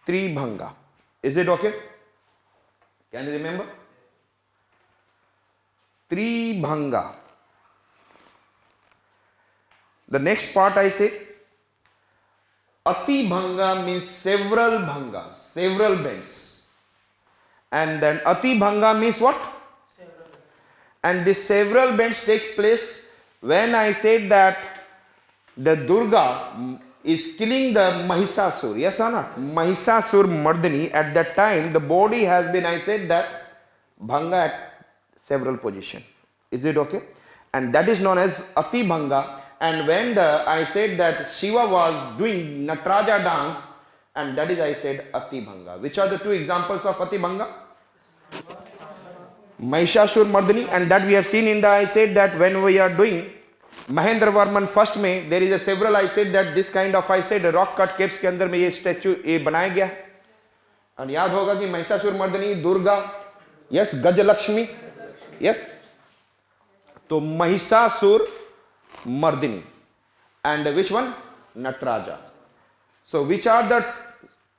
Tribhanga. Is it okay? Can you remember? Tribhanga. The next part I say, Atibhanga means several bhangas, several bends. And then Atibhanga means what? And this several bends takes place when I said that the Durga is killing the Mahisasur. Yes or not? Mahisasur Mardini. At that time, the body has been, I said that, bhanga at several position. Is it okay? And that is known as Ati Bhanga. And when I said that Shiva was doing Nataraja dance, and that is I said Ati Bhanga. Which are the two examples of Ati Bhanga? Mahishasur Mardini, and that we have seen in the, I said that when we are doing Mahendra Varman first में there is a several, I said that this kind of, I said rock cut caves के अंदर में ये statue ये बनाया गया है. और याद होगा कि महिषासुर मर्दिनी दुर्गा, यस, गजलक्ष्मी, यस, तो Mahishasura Mardini and which one? Nataraja. So which are the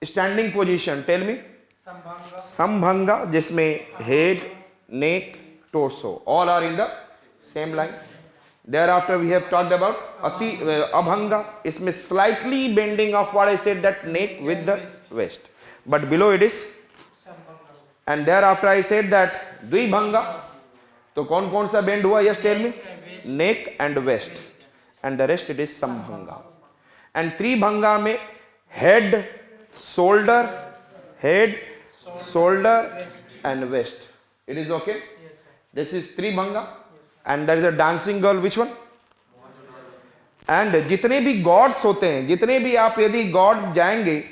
standing position? Tell me. Sambhanga, जिसमें head, neck, torso all are in the same line. Thereafter we have talked about Abhanga, इसमें slightly bending of what I said that neck with the waist, but below it is. And thereafter I said that Dvibhanga, तो कौन कौन सा bend हुआ? Yes, tell me. Neck and waist, and the rest it is Sambhanga. And Tribhanga में head, shoulder, and waist. It is okay? Yes, sir. This is Tribhanga. And there is a dancing girl, which one? And जितने भी gods होते हैं, जितने भी आप यदि god जाएंगे,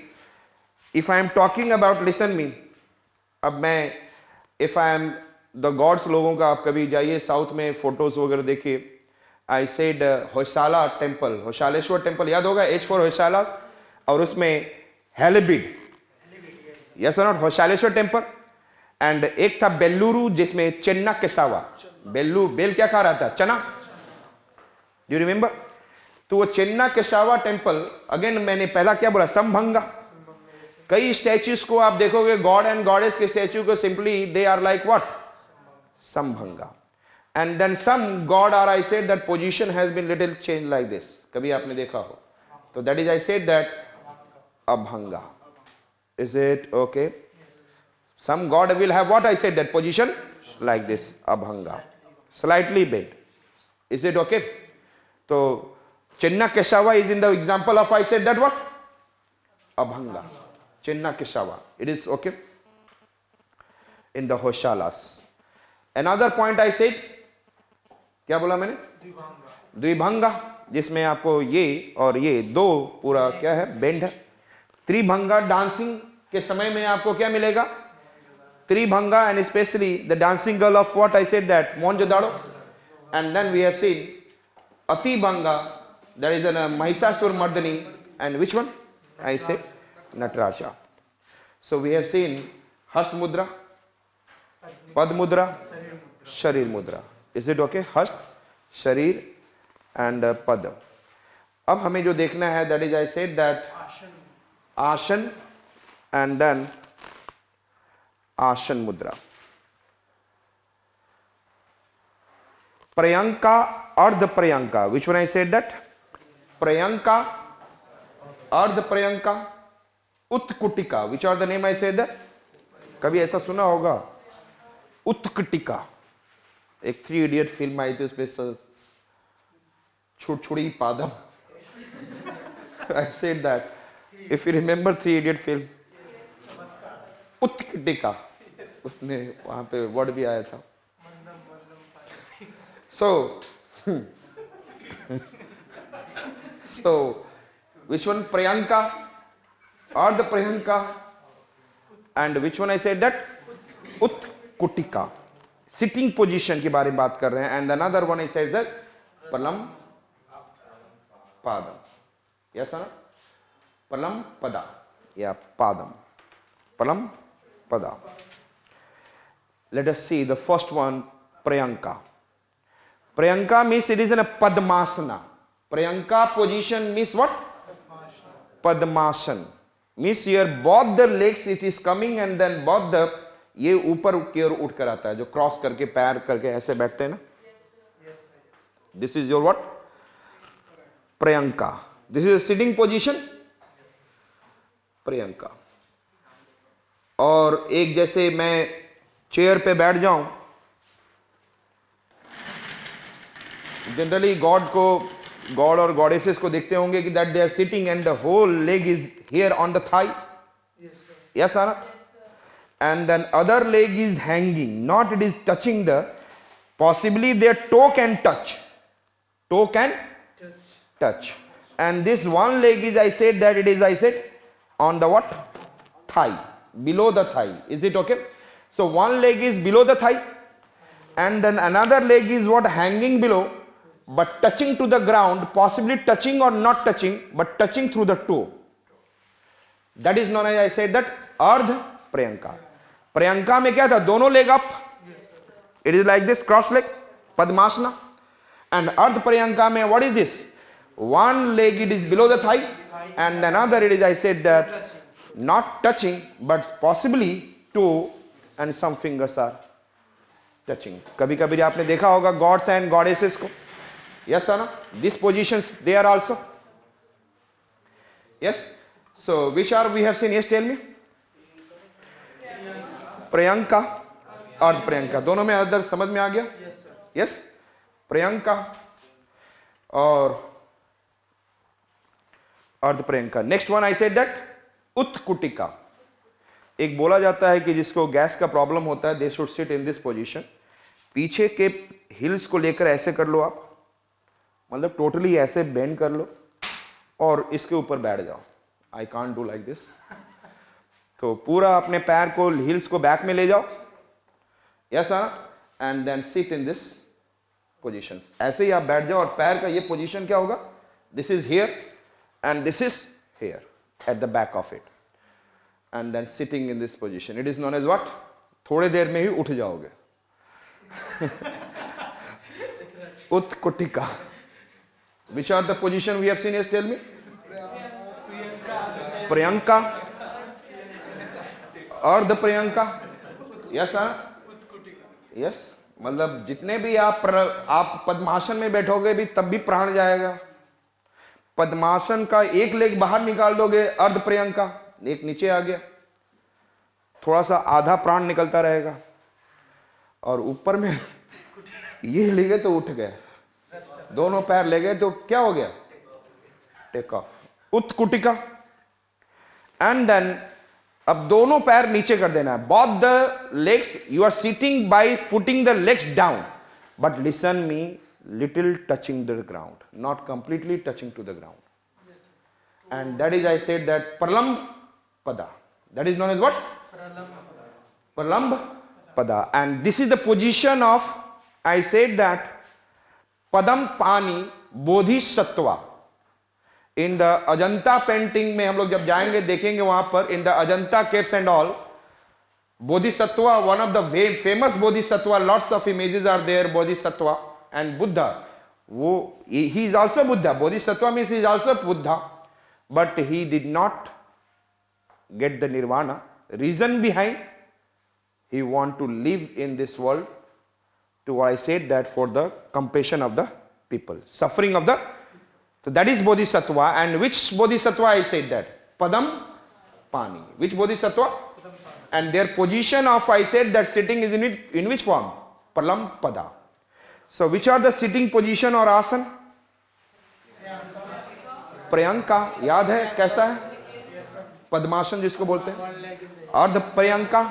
if I am talking about, listen me, अब मैं, if I am the gods लोगों का, आप कभी जाइए साउथ में फोटोज वगैरह देखिए, I said Hoysala temple, Hoysaleswara temple याद होगा, H for होशाला, और उसमें हेलिबिड, यस और नॉट, होशालेश्वर टेम्पल. एंड एक था बेल्लुरु जिसमें चेन्ना केसावा, बेल्लू बेल क्या खा रहा था? चना. Do you remember? तो वो चेन्ना केसावा टेम्पल, अगेन मैंने पहला क्या बोला? संभंगा. कई स्टैच्यूज को आप देखोगे, गॉड एंड गॉडेस के स्टैच्यू को simply they are like what? Samabhanga. And then some god are, I said that position has been little change like this. कभी आपने देखा हो तो that is, I said that abhanga. Is it okay? Some god will have what I said, that position like this, abhanga, slightly bent. Is it okay? So Chenna Kesava is in the example of, I said that what? Abhanga, Chenna Kesava. It is okay in the Hoshalas. Another point I said, क्या बोला मैंने? द्विभंगा, जिसमें आपको ये और ये दो पूरा क्या है? बेंड है. त्रिभंगा डांसिंग के समय में आपको क्या मिलेगा? Tribhanga, and especially the dancing girl of what I said that Mohenjo-daro. And then we have seen Atibhanga, there is a Mahisasur Mardini, and which one? I said Nataraja. So we have seen Hast Mudra, Pad Mudra, Sharir Mudra. Is it okay? Hast, Sharir and Pad. अब हमें जो देखना है, that is I said that Ashan and then आसन मुद्रा. प्रयंका, अर्ध Priyanka. Which one I said that? Priyanka, अर्ध Priyanka, उत्कुटिका. Which are the name I said that? कभी ऐसा सुना होगा? उत्कुटिका. एक 3 Idiot फिल्म आई थी, उसमें छुड़छुड़ी पादम. I said that. If you remember 3 Idiot film, उत्कुटिका, उसने वहां पे वर्ड भी आया था. So which one? Priyanka or the Priyanka, and which one I said that? Utkutika. Sitting position के बारे में बात कर रहे हैं. And another one I said that Palam Padam. Yes or no? Palam Pada. Yeah, Padam. Palam Pada. Let us see the first one, Priyanka. Priyanka means it is in a Padmasana. Priyanka position means what? Padmasana. Means here both the legs it is coming and then both the, ये ऊपर की ओर उठ कर आता है, जो cross करके पैर करके ऐसे बैठते हैं ना, this is your what, Priyanka, this is sitting position Priyanka. और एक जैसे मैं चेयर पे बैठ जाऊं, जनरली गॉड और गॉडेसेस को देखते होंगे कि that they are sitting and the whole leg is here on the thigh, yes आना, and then other leg is hanging, not it is touching the, possibly their toe can touch, and this one leg is, I said that it is, I said, on the what, thigh, below the thigh, is it okay? So one leg is below the thigh and then another leg is what, hanging below but touching to the ground, possibly touching or not touching but touching through the toe, that is known as, I said that, ardha priyanka. Priyanka में क्या था, दोनों leg up, it is like this, cross leg, Padmasana, and Ardha Priyanka में what is this, one leg it is below the thigh and another it is, I said that, not touching but possibly toe and some fingers are touching. कभी कभी आपने देखा होगा gods and goddesses को, yes ना, this positions they are also, yes. So which are we have seen, yes tell me, Priyanka, अर्ध प्रियंका, दोनों में अदर समझ में आ गया, यस, प्रियंका और ardha paryanka. Next one I said that utkutika. एक बोला जाता है कि जिसको गैस का प्रॉब्लम होता है, they should seat in this position, पीछे के हिल्स को लेकर ऐसे कर लो आप, मतलब टोटली ऐसे बेंड कर लो और इसके ऊपर बैठ जाओ, I can't do like this, तो पूरा अपने पैर को, हिल्स को बैक में ले जाओ, yes and then sit in this position, ऐसे ही आप बैठ जाओ और पैर का ये पोजीशन क्या होगा, this is here and this is here at the back of it, and then sitting in this position, it is known as what, थोड़े देर में ही उठ जाओगे। Utkutika, which are the position we have seen, yes tell me, Priyanka, अर्ध paryanka, yes yes, मतलब जितने भी आप पद्मासन में बैठोगे भी तब भी प्राण जाएगा, पद्मासन का एक लेग बाहर निकाल दोगे, अर्ध प्रियंका एक नीचे आ गया, थोड़ा सा आधा प्राण निकलता रहेगा, और ऊपर में ये ले गए तो उठ गए, दोनों पैर ले गए तो क्या हो गया, टेक ऑफ, उत्कुटिका, एंड देन अब दोनों पैर नीचे कर देना है, both the legs you are sitting by putting the legs down, but listen me, little touching the ground, not completely touching to the ground, and that is, I said that, pralamb pada, that is known as what, pralamb pada, and this is the position of, I said that, padam pani bodhisattva। In the Ajanta painting में हम लोग जब जाएंगे देखेंगे वहां पर, in the Ajanta caves and all, bodhisattva, one of the famous bodhisattva, lots of images are there, bodhisattva and Buddha, वो he is also Buddha, bodhisattva means he is also Buddha, but he did not get the nirvana, reason behind, he want to live in this world too, I said that, for the compassion of the people, suffering of the, so that is bodhisattva, and which bodhisattva I said that, padam pani, which bodhisattva, and their position of, I said that, sitting is in which form, pralamb pada। So which are the sitting position or asan, Priyanka, याद है कैसा है, पद्मासन जिसको बोलते हैं, अर्ध Priyanka,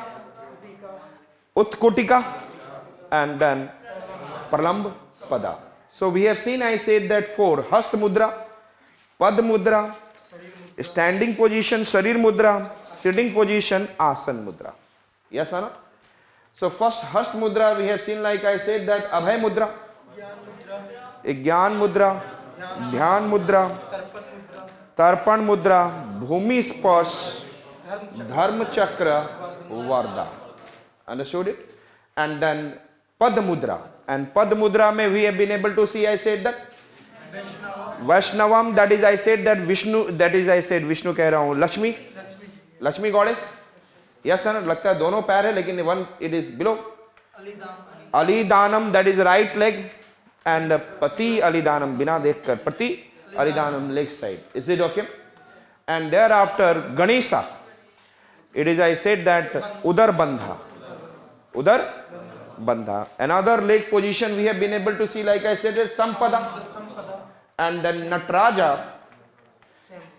उत्कुटिका, and then pralamb pada। So we have seen, I said that, 4, hast mudra, pad mudra, standing position sharir mudra, sitting position asan mudra, yes or no? So first hast mudra we have seen, like I said that, abhay mudra, ज्ञान मुद्रा, ध्यान मुद्रा, तर्पण मुद्रा, भूमि स्पर्श, धर्म चक्र, वरदा, understood it? And then pad mudra, and pad mudra mein we have been able to see, I said that, Vaishnavam, that is, I said that, Vishnu, that is, I said Vishnu कह रहा हूँ, Lakshmi, Lakshmi goddess, yes sir, लगता है दोनों पैर है लेकिन one it is below. Alidhanam that is right leg and पति अलीदानम बिना देखकर पति alidhanam leg side. Is it okay? And thereafter Ganesha, it is I said that udar bandha, udar bandha. Another leg position we have been able to see, like I said, is sampada. And then natraja,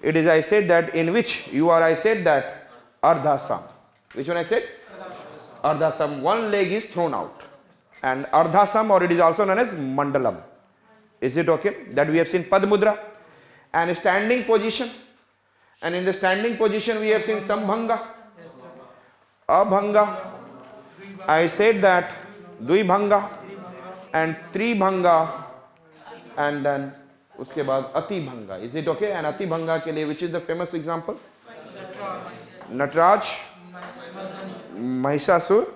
it is I said that in which you are I said that ardhasam. Which one I said? Ardhasam. One leg is thrown out, and ardhasam, or it is also known as mandalam. Is it okay? That we have seen padmudra and standing position. And in the standing position we have seen sambhanga, abhanga, I said that dvibhanga and tribhanga, and then uske baad atibhanga. Is it okay? And atibhanga ke liye which is the famous example? Natraj, Mahishasur,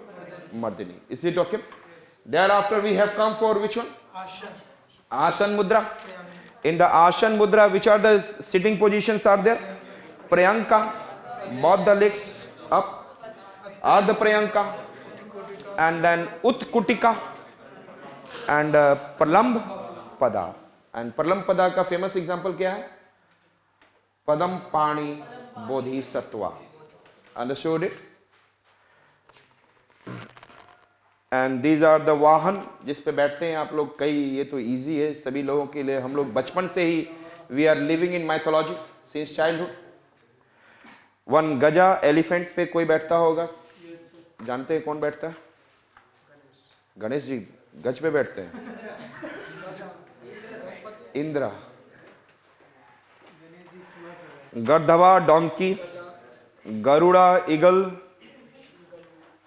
Mardini. Is it okay? Thereafter we have come for which one? Asan mudra. In the Asan mudra, which are the sitting positions are there? Priyanka, both the legs up, Ardha Priyanka, and then Utkutika and Pralamb Pada. And Pralamb Pada का famous example क्या है? Padam Pani Bodhisattva. Understood it? And these are the वाहन जिस पे बैठते हैं आप लोग. कई ये तो easy है सभी लोगों के लिए. हम लोग बचपन से ही we are living in mythology since childhood. One गजा एलिफेंट पे कोई बैठता होगा, जानते हैं कौन बैठता है? गणेश जी गज पे बैठते हैं. इंद्रा. गरधवा डोंकी, गरुड़ा ईगल,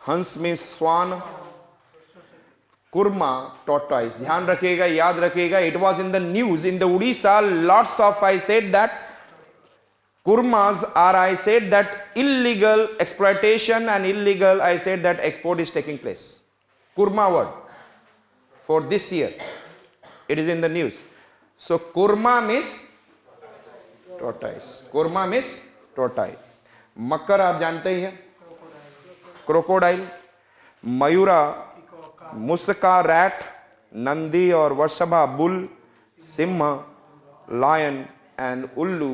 हंस में स्वान, कुर्मा टॉर्टॉइस. ध्यान रखिएगा, याद रखिएगा. It was in the news in the Orissa lots of I said that kurmas are I said that illegal exploitation and illegal I said that export is taking place. Kurma word for this year, it is in the news. So kurma means tortoise. Kurma means tortoise. मकर आप जानते ही हैं, crocodile. Mayura, मुस्का rat, Nandi और वर्षभा bull, Singh lion and उल्लू.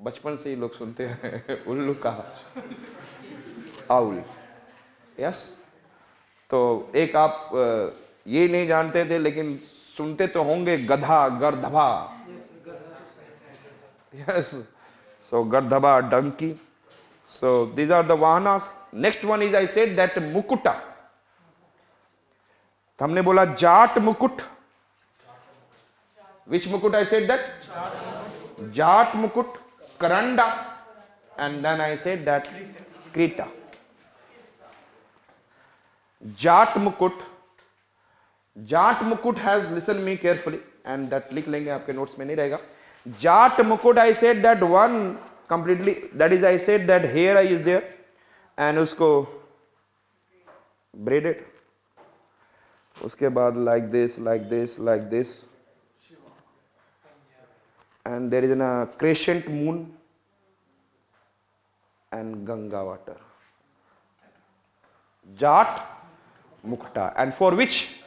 बचपन से ही लोग सुनते हैं उल्लू का आउल. यस, तो एक आप ये नहीं जानते थे लेकिन सुनते तो होंगे गधा, gardabha. Yes, so gardabha donkey. So these are the vahanas. Next one is I said that mukuta. हमने बोला जाट मुकुट. विच मुकुट आई सेड दैट? जाट मुकुट, Karanda, and then I said that Krita. Jat Mukut. Jat Mukut has, listen me carefully, and that लिख लेंगे आपके notes में नहीं रहेगा. Jat Mukut I said that one completely, that is I said that hair is there and उसको braided. उसके बाद like this, like this, like this. And there is a crescent moon and Ganga water. Jat Mukta. And for which?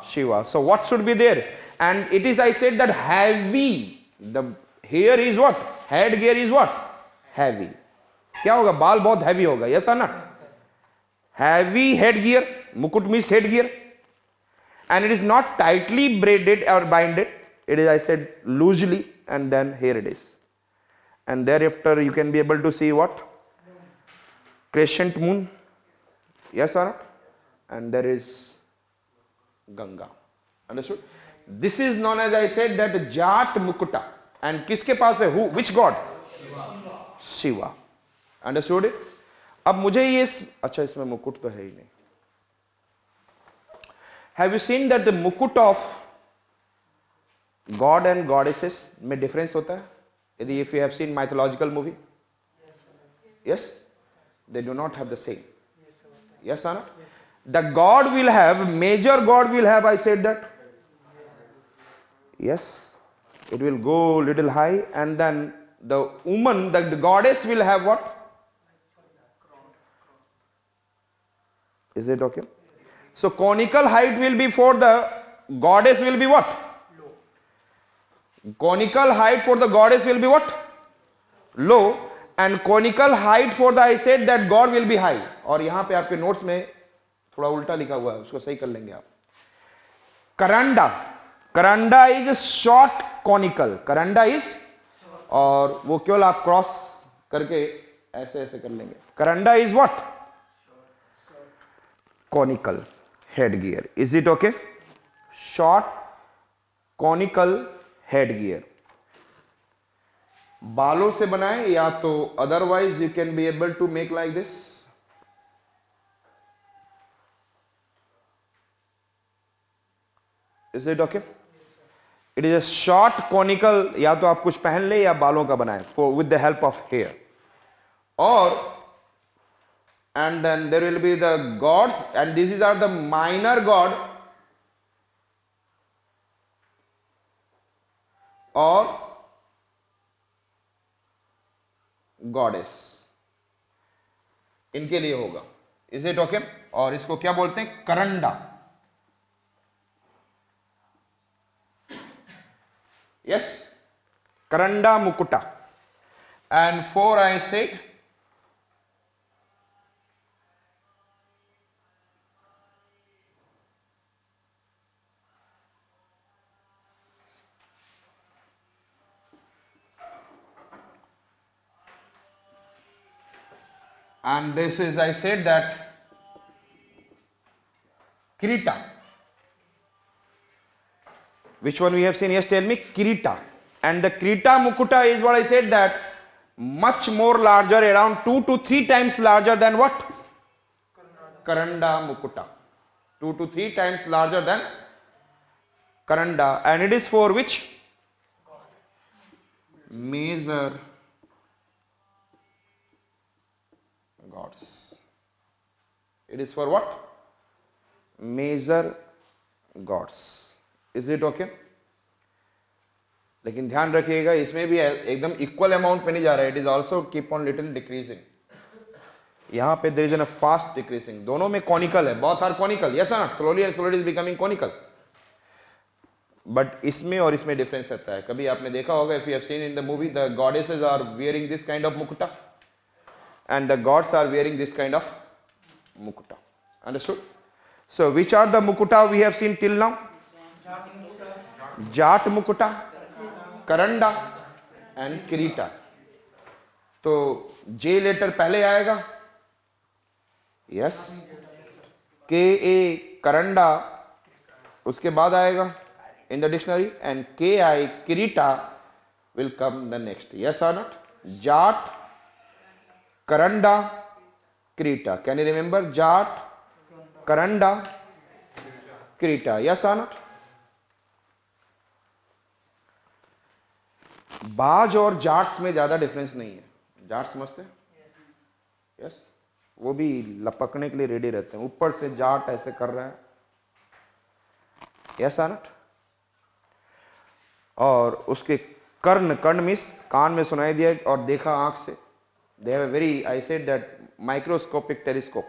Shiva. So what should be there? And it is I said that heavy. The hair is what? Headgear is what? Heavy. क्या होगा? बाल बहुत heavy होगा. Yes or not? Heavy headgear. Mukut means headgear. And it is not tightly braided or binded. It is I said loosely, and then here it is. And thereafter you can be able to see what? Crescent moon. Yes or not? And there is Ganga. Understood? This is known as I said that Jat Mukuta. And किसके पास है? Who? Which god? Shiva. Understood it? अब मुझे ये अच्छा इसमें मुकुट तो है ही नहीं. Have you seen that the mukut of God and goddesses में difference होता है? यदि if you have seen mythological movie, yes, they do not have the same. Yes or not? The god will have, major god will have, I said that. Yes, it will go little high, and then the woman, the goddess will have what? Is it okay? So conical height will be for the goddess will be what? Low. Conical height for the goddess will be what? Low. And conical height for the I said that God will be high. और यहां पे आपके notes में थोड़ा उल्टा लिखा हुआ है, उसको सही कर लेंगे आप. Karanda, Karanda is short conical. Karanda is, और वो केवल आप क्रॉस करके ऐसे ऐसे कर लेंगे. करंडा is what? Conical headgear. Is it okay? Short conical headgear. बालों से बनाए या तो otherwise you can be able to make like this. Is it okay? It is a short conical. या तो आप कुछ पहन ले या बालों का बनाए for with the help of hair. और and then there will be the gods, and these are the minor god or goddess. इनके लिए होगा. Is it okay? और इसको क्या बोलते हैं? Karanda. Yes, karanda mukuta. And four I said and this is I said that Kirita. Which one we have seen? Yes, tell me. Kirita. And the Kirita Mukuta is what I said that much more larger, around 2 to 3 times larger than what? Karanda Mukuta. 2 to 3 times larger than Karanda. And it is for which? Major gods. It is for what? Major gods. Is it okay? लेकिन ध्यान रखिएगा इसमें भी एकदम equal amount पे नहीं जा रहा है. It is also keep on little decreasing. यहां पे there is an fast decreasing. दोनों में कॉनिकल है. Both are conical. यस और not? Slowly and slowly is becoming conical. But इसमें और इसमें डिफरेंस रहता है. कभी आपने देखा होगा, if you have seen in the movie, the goddesses are wearing this kind of mukuta and the gods are wearing this kind of mukuta. Understood? So which are the mukuta we have seen till now? Jat mukuta, Karanda and Kirita. तो J letter पहले आएगा. Yes. K-A Karanda उसके बाद आएगा in the dictionary, and K-I Kirita will come the next. Yes or not? Jat, Karanda, Kirita. Can you remember? Jat, Karanda, Kirita. Yes or not? बाज और जाट्स में ज्यादा डिफरेंस नहीं है. जाट समझते हैं? यस. वो भी लपकने के लिए रेडी रहते हैं. ऊपर से जाट ऐसे कर रहा है. यस और नॉट? और उसके कर्ण, कर्ण मिस कान में सुनाई दिया और देखा आंख से. They have a very, I said that, microscopic telescope.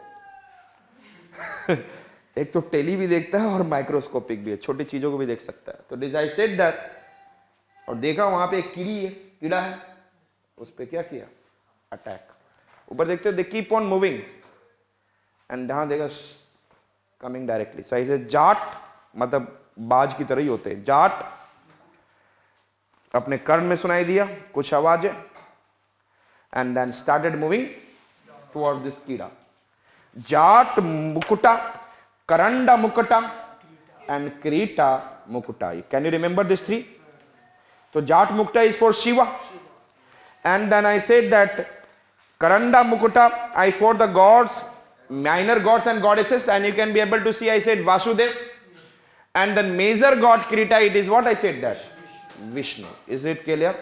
एक तो टेली भी देखता है और माइक्रोस्कोपिक भी है. छोटी चीजों को भी देख सकता है. तो दिस आई सेड दैट. और देखा वहां पे एक कीड़ी है, कीड़ा है, उस पे क्या किया? अटैक. ऊपर देखते they keep on moving and जहां देखा coming directly. So I said Jat मतलब बाज की तरह ही होते हैं. जाट अपने कर्ण में सुनाई दिया कुछ आवाजें and then started moving towards this kira. Jat Mukuta, Karanda Mukuta and Kirita Mukuta. Can you remember these three? So Jat Mukuta is for Shiva, and then I said that Karanda Mukuta I for the gods, minor gods and goddesses, and you can be able to see I said Vasudev, and then major god Kirita, it is what I said that Vishnu. Is it clear?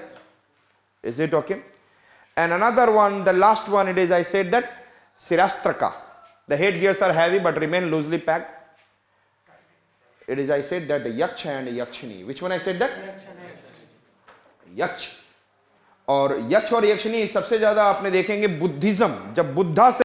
Is it okay? And another one, the last one, it is I said that Sirastraka. The head gears are heavy but remain loosely packed. It is I said that Yaksha and Yakshini. Which one I said that? यक्ष. और यक्ष और यक्षिणी सबसे ज्यादा आपने देखेंगे Buddhism. जब बुद्धा से